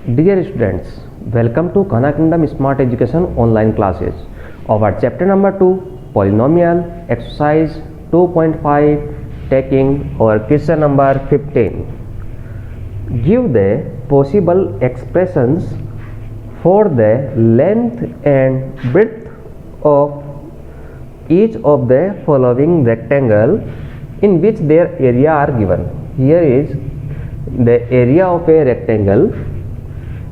Dear students, welcome to Khan Kingdom Smart Education online classes. Our chapter number 2, Polynomial, exercise 2.5, taking our question number 15. Give the possible expressions for the length and breadth of each of the following rectangle in which their area are given. Here is the area of a rectangle.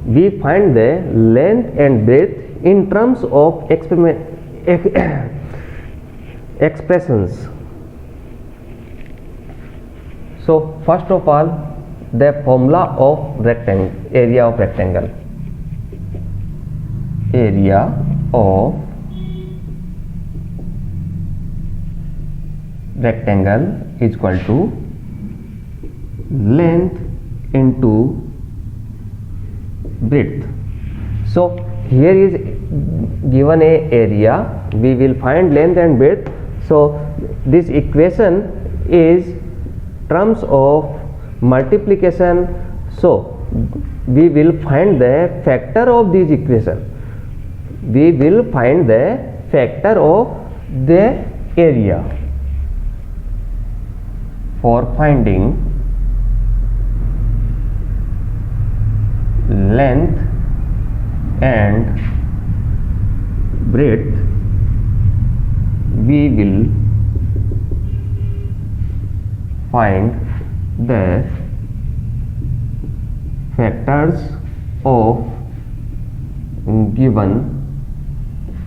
We find the length and breadth in terms of expressions. So first of all, the formula of area of rectangle. Area of rectangle is equal to length into breadth. So here is given a area, we will find length and breadth. So this equation is terms of multiplication. So we will find the factor of this equation. We will find the factor of the area. For finding length and breadth, we will find the factors of given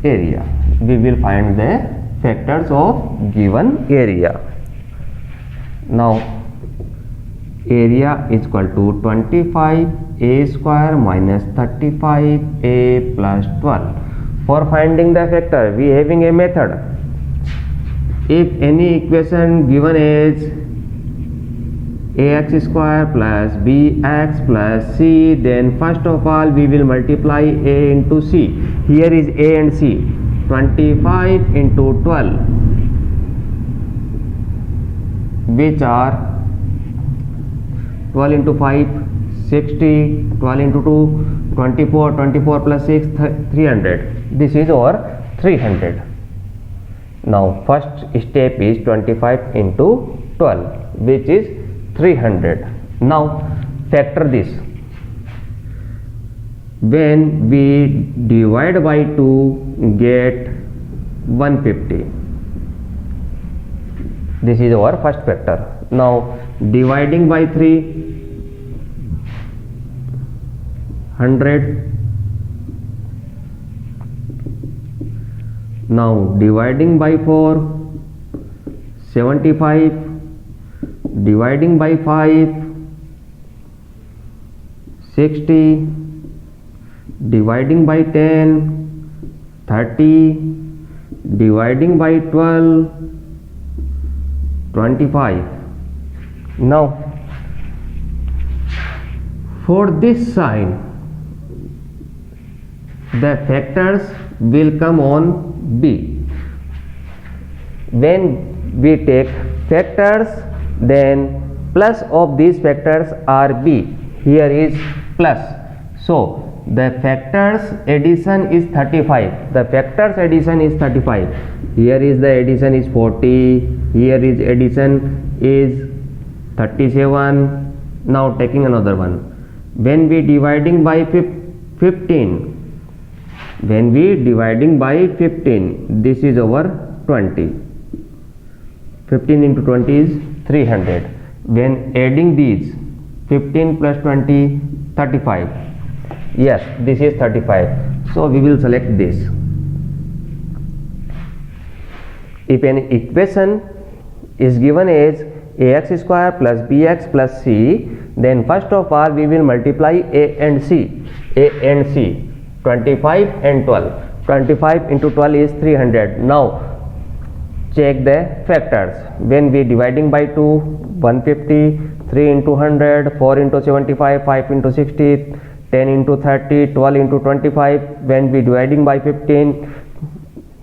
area. We will find the factors of given area. Now area is equal to 25a square minus 35a plus 12. For finding the factor, we having a method. If any equation given as ax square plus bx plus c, then first of all we will multiply a into c. Here is a and c. 25 into 12, which are 12 into 5, 60, 12 into 2, 24, 24 plus 6, 300. This is our 300. Now first step is 25 into 12, which is 300. Now factor this. When we divide by 2, get 150. This is our first factor. Now dividing by 3, 100. Now dividing by 4, 75. Dividing by 5, 60. Dividing by 10, 30. Dividing by 12, 25. Now for this sign, the factors will come on B. When we take factors, then plus of these factors are B. Here is plus. So the factors addition is 35. The factors addition is 35. Here is the addition is 40. Here is addition is 37. Now taking another one. When we dividing by 15, when we dividing by 15, this is over 20. 15 into 20 is 300. When adding these, 15 plus 20, 35. Yes, this is 35. So we will select this. If an equation is given as ax square plus bx plus c, then first of all we will multiply a and c. 25 and 12. 25 into 12 is 300. Now check the factors. When we dividing by 2, 150, 3 into 100, 4 into 75, 5 into 60, 10 into 30, 12 into 25. When we dividing by 15,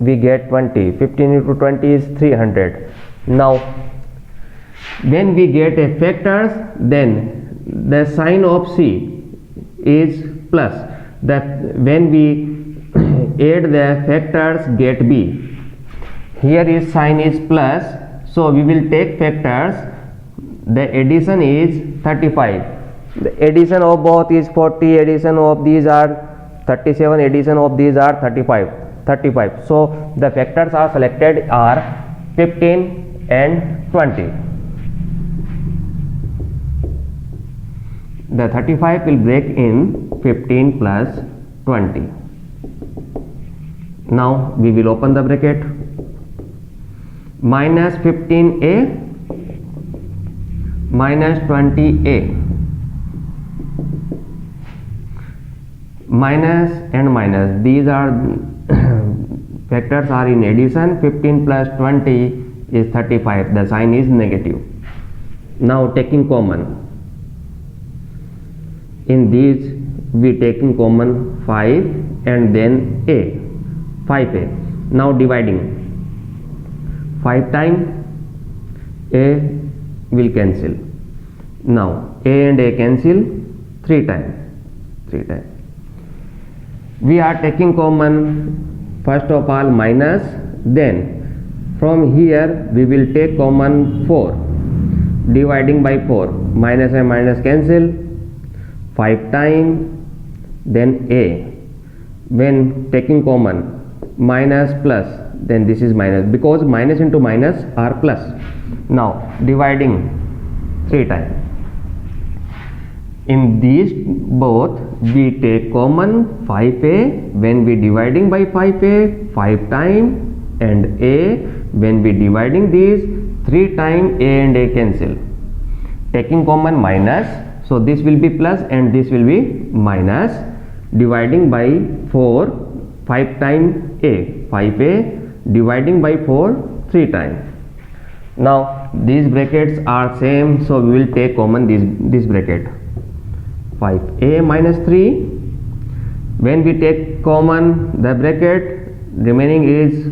we get 20. 15 into 20 is 300. Now when we get a factors, then the sign of C is plus. That when we add the factors get b. Here is sign is plus, so we will take factors. The addition is 35. The addition of both is 40. Addition of these are 37. Addition of these are 35. So the factors are selected are 15 and 20. The 35 will break in 15 plus 20. Now we will open the bracket. Minus 15a minus 20a. Minus and minus, these are factors are in addition. 15 plus 20 is 35. The sign is negative. Now taking common, in these we taking common 5 and then a, 5a. Now dividing, 5 times a will cancel. Now a and a cancel 3 times. We are taking common first of all minus, then from here we will take common 4, dividing by 4, minus and minus cancel, 5 times, then a. When taking common minus plus, then this is minus, because minus into minus are plus. Now dividing 3 times. In these both we take common 5a. When we dividing by 5a, 5 times, and a. When we dividing these 3 times, a and a cancel. Taking common minus, so this will be plus and this will be minus. Dividing by 4, 5 times a, 5a, dividing by 4, 3 times. Now these brackets are same, so we will take common this bracket. 5a minus 3. When we take common the bracket, remaining is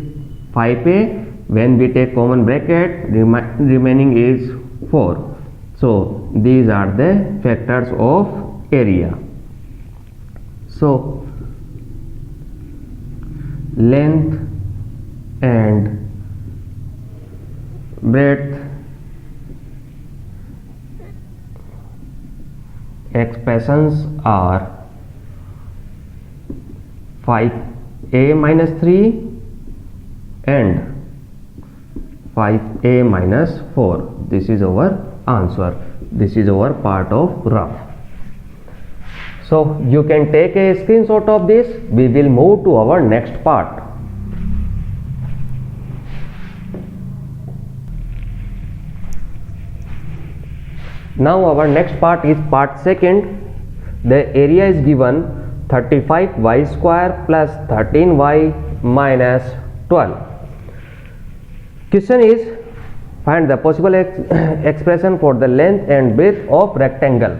5a. When we take common bracket, remaining is 4. So these are the factors of area. So length and breadth expressions are 5a minus 3 and 5a minus 4. This is our answer. This is our part of rough. So you can take a screenshot of this. We will move to our next part. Now our next part is part second. The area is given 35y square plus 13y minus 12. Question is, find the possible expression for the length and breadth of rectangle.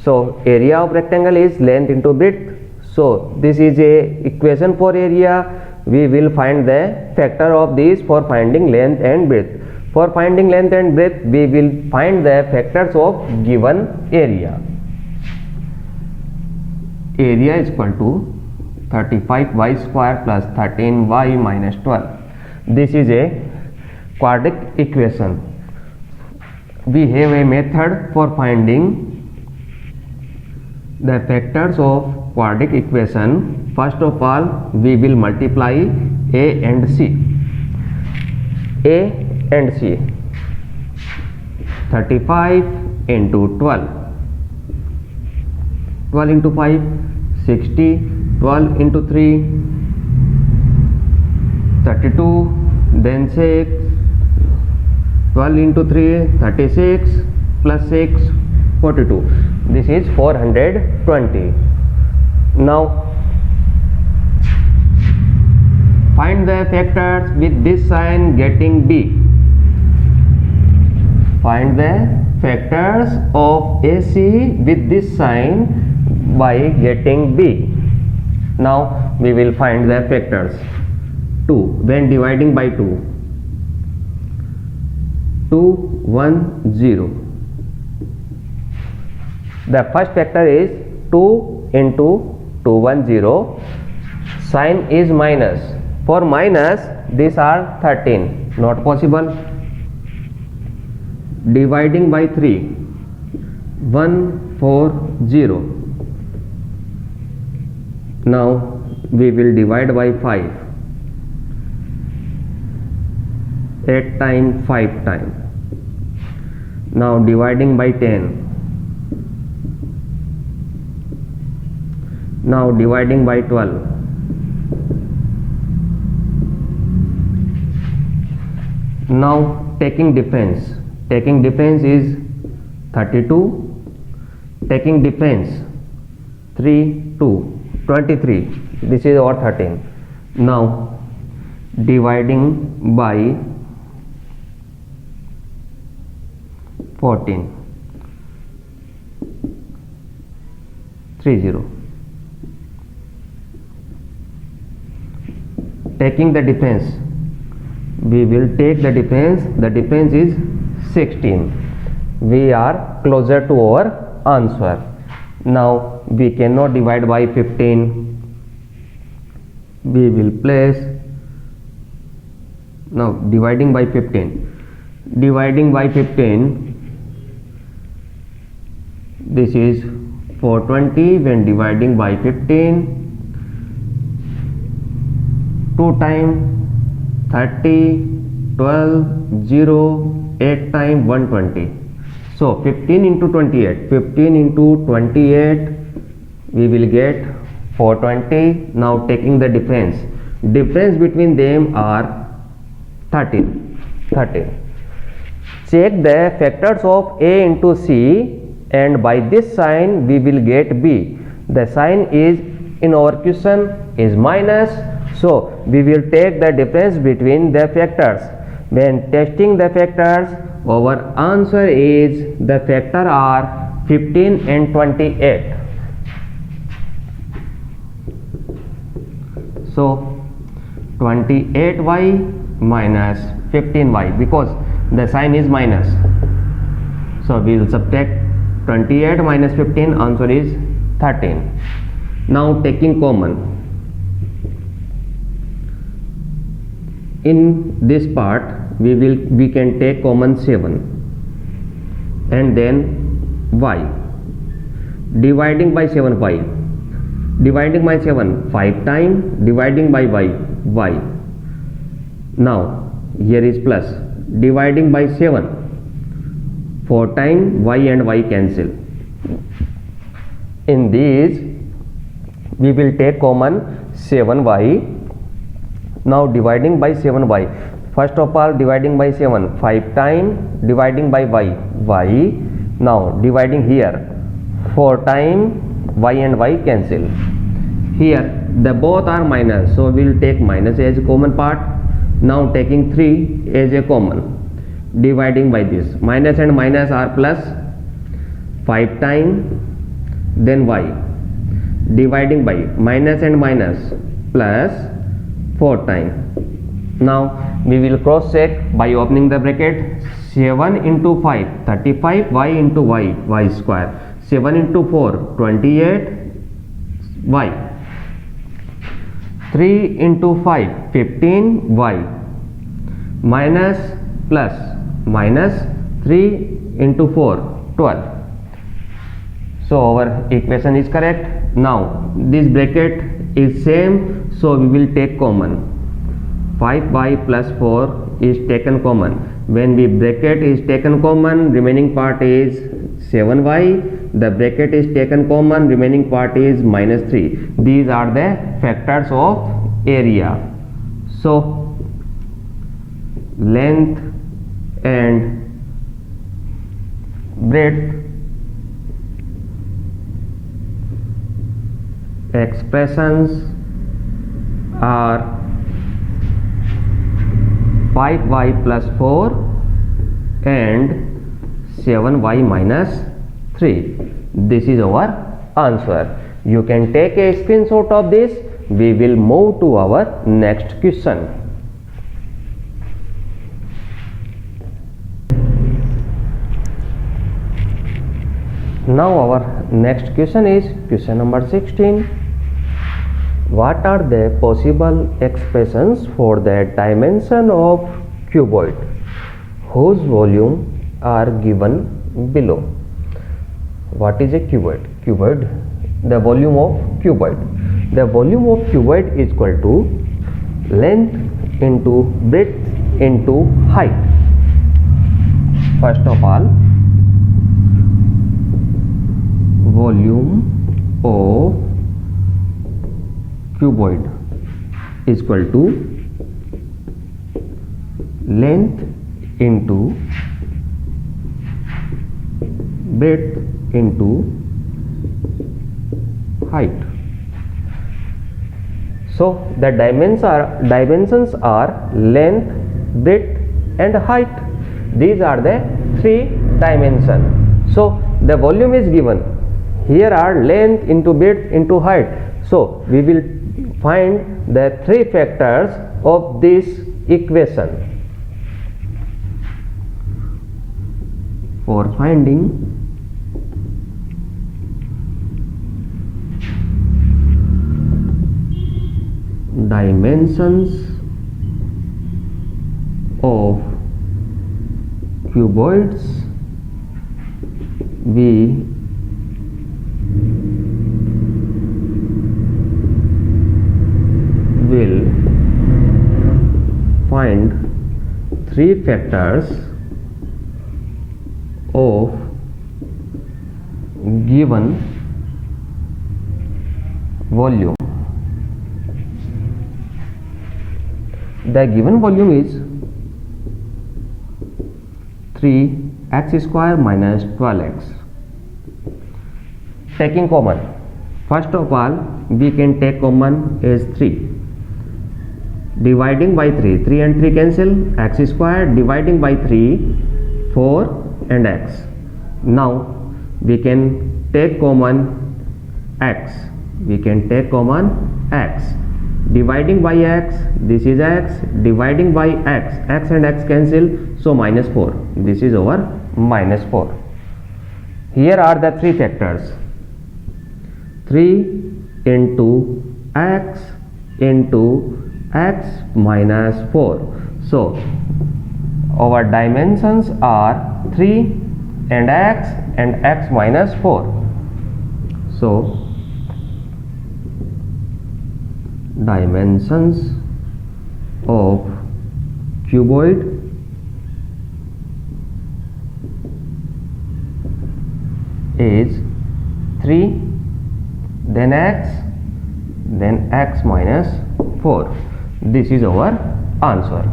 So area of rectangle is length into breadth. So this is a equation for area. We will find the factor of this for finding length and breadth. For finding length and breadth, we will find the factors of given area. Area is equal to 35y square plus 13y minus 12. This is a quadratic equation. We have a method for finding the factors of quadratic equation. First of all, we will multiply a and c. A and c. 35 into 12. 12 into 5, 60. 12 into 3, 32. Then 6. 12 into 3, 36. Plus 6, 42. This is 420. Now find the factors with this sign getting b. Find the factors of AC with this sign by getting b. Now we will find the factors. 2 when dividing by 2. 2, 1, 0. The first factor is 2 into 210. Sign is minus. For minus, these are 13. Not possible. Dividing by 3. 140. Now we will divide by 5. 8 times 5 times. Now dividing by 10. Now dividing by 12. Now taking difference. Taking difference is 32. Taking difference 3, 2, 23. This is our 13. Now dividing by 14. 30. Taking the difference, we will take the difference is 16. We are closer to our answer. Now we cannot divide by 15. We will place, now dividing by 15. Dividing by 15, this is 420. When dividing by 15, 2 times 30, 12, 0, 8 times 120. So 15 into 28. 15 into 28, we will get 420. Now taking the difference between them are 13. Check the factors of A into C, and by this sign we will get B. The sign is in our question is minus, so we will take the difference between the factors. When testing the factors, our answer is, the factor are 15 and 28. So 28y minus 15y, because the sign is minus. So we will subtract 28 minus 15, answer is 13. Now taking common. In this part we can take common 7 and then y. Dividing by 7 y. Dividing by 7 5 times. Dividing by y. Now here is plus. Dividing by 7 4 times, y and y cancel. In these we will take common 7y. Now dividing by 7y. First of all, dividing by 7 5 times. Dividing by y. Now dividing here 4 times, y and y cancel. Here the both are minus, so we will take minus as a common part. Now taking 3 as a common. Dividing by this, minus and minus are plus. 5 times, then y. Dividing by minus and minus plus 4 times. Now we will cross check by opening the bracket. 7 into 5 35, y into y square. 7 into 4 28, y. 3 into 5 15, y. Minus plus minus 3 into 4 12. So our equation is correct. Now this bracket is same, so we will take common. 5y plus 4 is taken common. When the bracket is taken common, remaining part is 7y. The bracket is taken common, remaining part is minus 3. These are the factors of area. So length and breadth expressions are 5y plus 4 and 7y minus 3. This is our answer. You can take a screenshot of this. We will move to our next question. Now our next question is question number 16. What are the possible expressions for the dimension of cuboid whose volume are given below? What is a cuboid? Cuboid, the volume of cuboid. The volume of cuboid is equal to length into breadth into height. First of all, volume of cuboid is equal to length into breadth into height. So the dimensions are length, breadth and height. These are the three dimensions. So the volume is given. Here are length into breadth into height. So we will find the three factors of this equation. For finding dimensions of cuboids, we will find three factors of given volume. The given volume is 3x square minus 12x. Taking common, first of all we can take common as 3. Dividing by 3 and 3 cancel, x square, dividing by 3, 4 and x. Now we can take common x. We can take common x. Dividing by x, this is x, dividing by x, x and x cancel, so minus 4. This is our minus 4. Here are the three factors. 3 into x into x minus 4. So our dimensions are 3 and x minus 4. So dimensions of cuboid is 3, then x minus 4. This is our answer.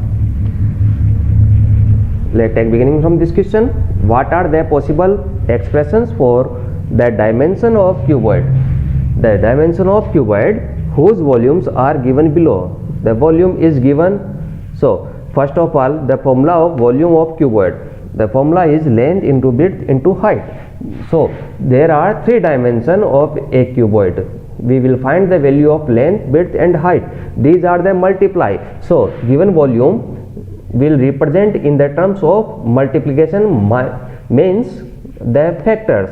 Let's take beginning from this question. What are the possible expressions for the dimension of cuboid? The dimension of cuboid whose volumes are given below. The volume is given. So first of all, the formula of volume of cuboid. The formula is length into breadth into height. So there are three dimensions of a cuboid. We will find the value of length, breadth and height. These are the multiply. So given volume will represent in the terms of multiplication, means the factors.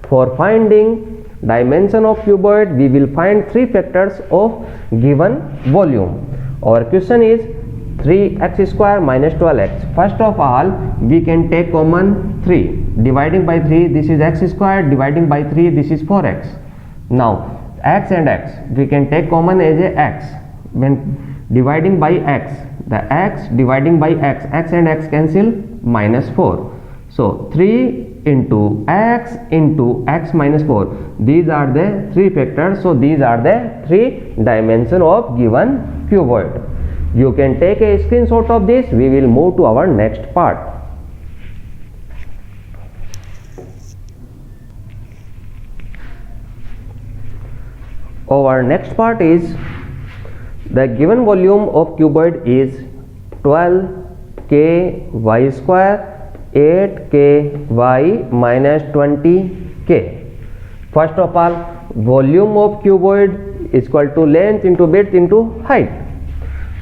For finding dimension of cuboid, we will find three factors of given volume. Our question is 3x square minus 12x. First of all, we can take common 3. Dividing by 3, this is x square. Dividing by 3, this is 4x. Now x and x, we can take common as a x. When dividing by x, the x dividing by x, x and x cancel, minus 4. So 3 into x minus 4. These are the three factors. So these are the three dimensions of given cuboid. You can take a screenshot of this. We will move to our next part. Our next part is the given volume of cuboid is 12k y square 8k y minus 20k. First of all, volume of cuboid is equal to length into breadth into height.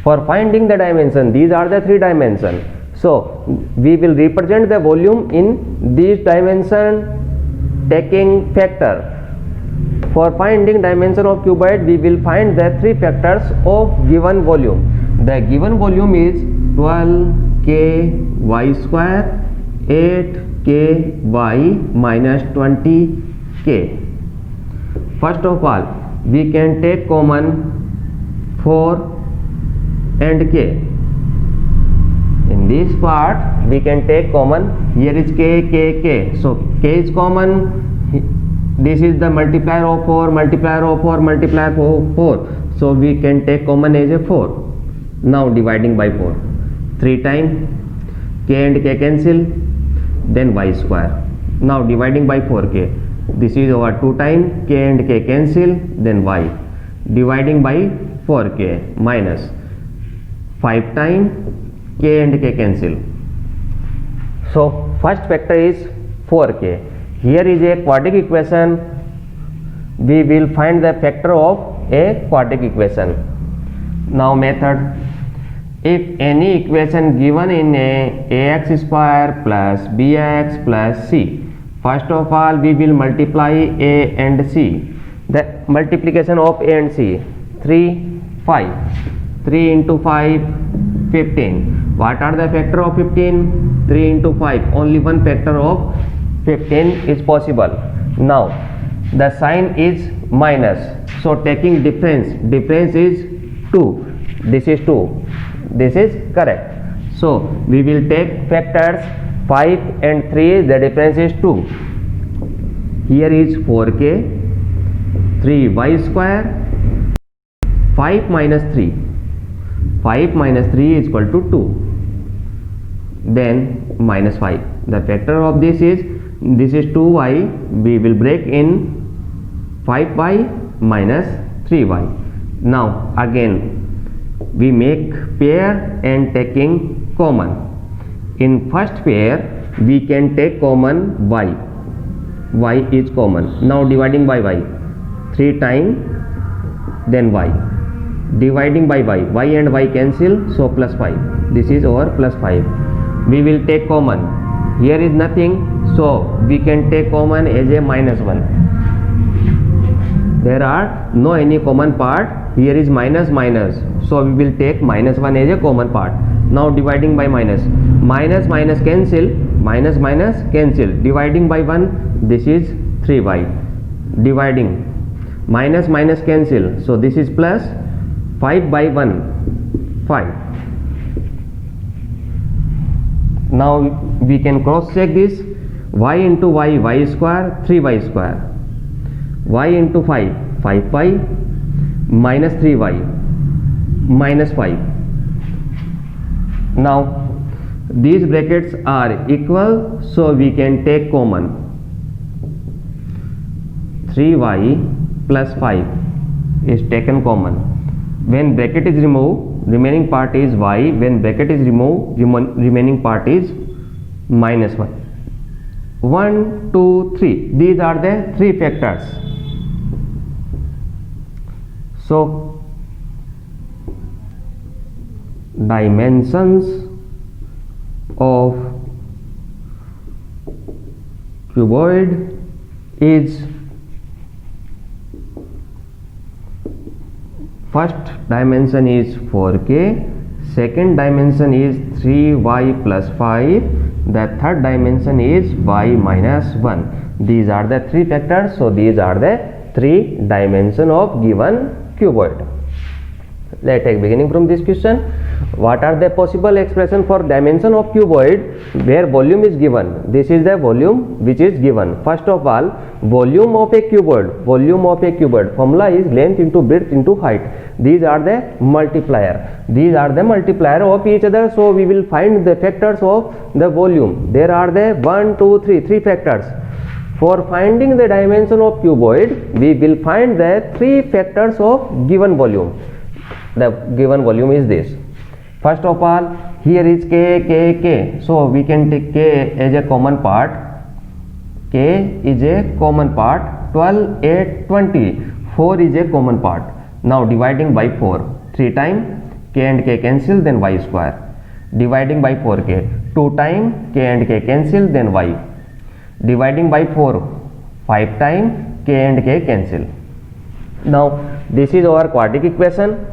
For finding the dimension, these are the three dimensions. So we will represent the volume in these dimensions taking factor. For finding dimension of cuboid, we will find the three factors of given volume. The given volume is 12k y square, 8k y minus 20k. First of all, we can take common 4 and k. In this part, we can take common. Here is k. So k is common. This is the multiplier of 4, multiplier of 4, multiplier of 4. So we can take common as a 4. Now dividing by 4. 3 times k and k cancel, then y square. Now dividing by 4k. This is over 2 times k and k cancel, then y. Dividing by 4k minus 5 times k and k cancel. So first factor is 4k. Here is a quadratic equation. We will find the factor of a quadratic equation. Now method. If any equation given in a ax square plus bx plus c, first of all we will multiply a and c. The multiplication of a and c, 3, 5. 3 into 5, 15. What are the factor of 15? 3 into 5. Only one factor of 15 is possible. Now the sign is minus, so taking difference is 2. This is 2. This is correct. So we will take factors 5 and 3. The difference is 2. Here is 4k, 3y square, 5 minus 3. 5 minus 3 is equal to 2. Then minus 5. The factor of this is 2y. We will break in 5y minus 3y. Now again we make pair and taking common. In first pair we can take common y. Y is common. Now dividing by y. 3 times, then y. Dividing by y and y cancel, so plus 5. This is over plus 5. We will take common. Here is nothing, so we can take common as a minus 1. There are no any common part. Here is minus, so we will take minus 1 as a common part. Now dividing by minus. Minus cancel, minus cancel. Dividing by 1, this is 3y. Dividing, minus cancel, so this is plus 5 by 1, 5. Now we can cross check this. Y into y square, 3y square. Y into 5, 5y minus 3y minus 5. Now these brackets are equal, so we can take common. 3y plus 5 is taken common. When bracket is removed, remaining part is y. When bracket is removed, remaining part is minus 1. 1, 2, 3. These are the three factors. So dimensions of cuboid is, first dimension is 4k, second dimension is 3y plus 5, the third dimension is y minus 1. These are the three factors, so these are the three dimensions of given cuboid. Let's take beginning from this question. What are the possible expression for dimension of cuboid where volume is given? This is the volume which is given. First of all, volume of a cuboid. Formula is length into breadth into height. These are the multiplier. These are the multiplier of each other. So we will find the factors of the volume. There are the 1, 2, 3, three factors. For finding the dimension of cuboid, we will find the three factors of given volume. The given volume is this. First of all, here is k. So we can take k as a common part. K is a common part. 12, 8, 20. 4 is a common part. Now dividing by 4. 3 times k and k cancel, then y square. Dividing by 4k. 2 times k and k cancel, then y. Dividing by 4. 5 time k and k cancel. Now this is our quadratic equation.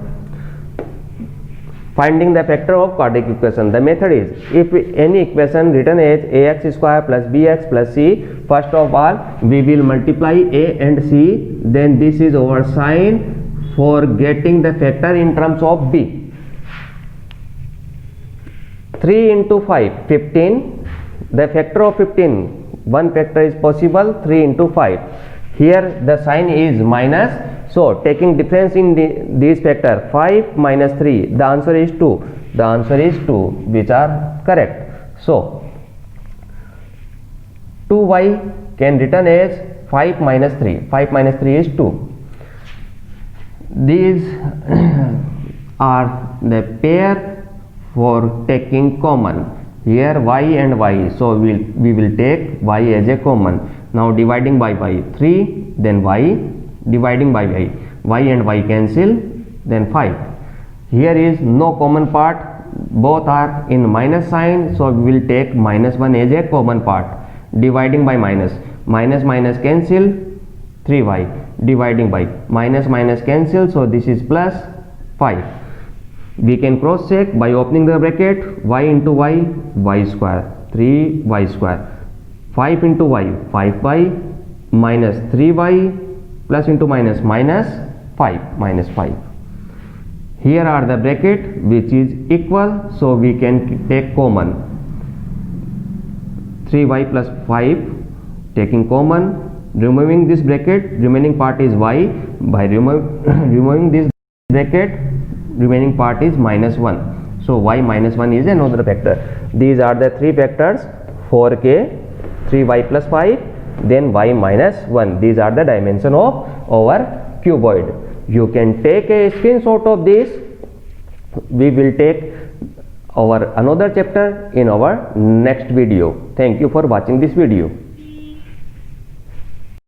Finding the factor of quadratic equation. The method is, if any equation written as ax square plus bx plus c, first of all we will multiply a and c, then this is our sign for getting the factor in terms of b. 3 into 5, 15. The factor of 15, one factor is possible, 3 into 5. Here the sign is minus. So taking difference in these factor, 5 minus 3, the answer is 2. The answer is 2, which are correct. So 2y can written as 5 minus 3. 5 minus 3 is 2. These are the pair for taking common. Here y and y, so we will take y as a common. Now dividing by y, 3, then y, dividing by y and y cancel, then 5. Here is no common part, both are in minus sign, so we will take minus 1 as a common part. Dividing by minus, minus cancel, 3y, dividing by minus cancel, so this is plus 5. We can cross check by opening the bracket, y into y, y square, 3y square, 5 into y, 5y, minus 3y, plus into minus, minus 5. Here are the bracket which is equal, so we can take common. 3y plus 5, taking common, removing this bracket, remaining part is y. By removing this bracket, remaining part is minus 1. So y minus 1 is another factor. These are the three factors, 4k, 3y plus 5, then y minus 1. These are the dimension of our cuboid. You can take a screenshot of this. We will take our another chapter in our next video. Thank you for watching this video.